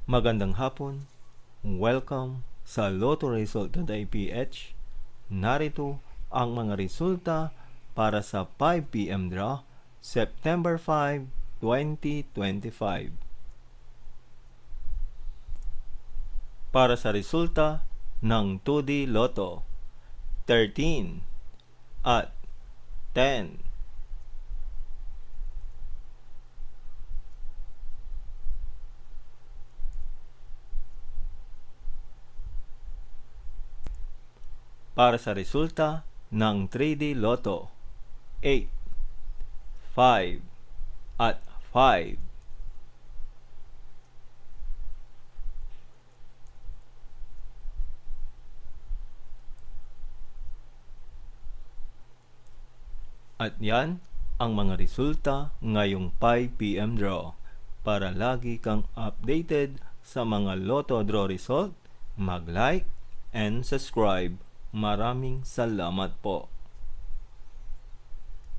Magandang hapon. Welcome sa Lotto Result Today PH. Narito ang mga resulta para sa 5 p.m. draw, September 5, 2025. Para sa resulta ng 2D Lotto, 13 at 10. Para sa resulta ng 3D Lotto, 8, 5, at 5. At yan ang mga resulta ngayong 5 p.m. draw. Para lagi kang updated sa mga Lotto draw result, mag-like and subscribe. Maraming salamat po.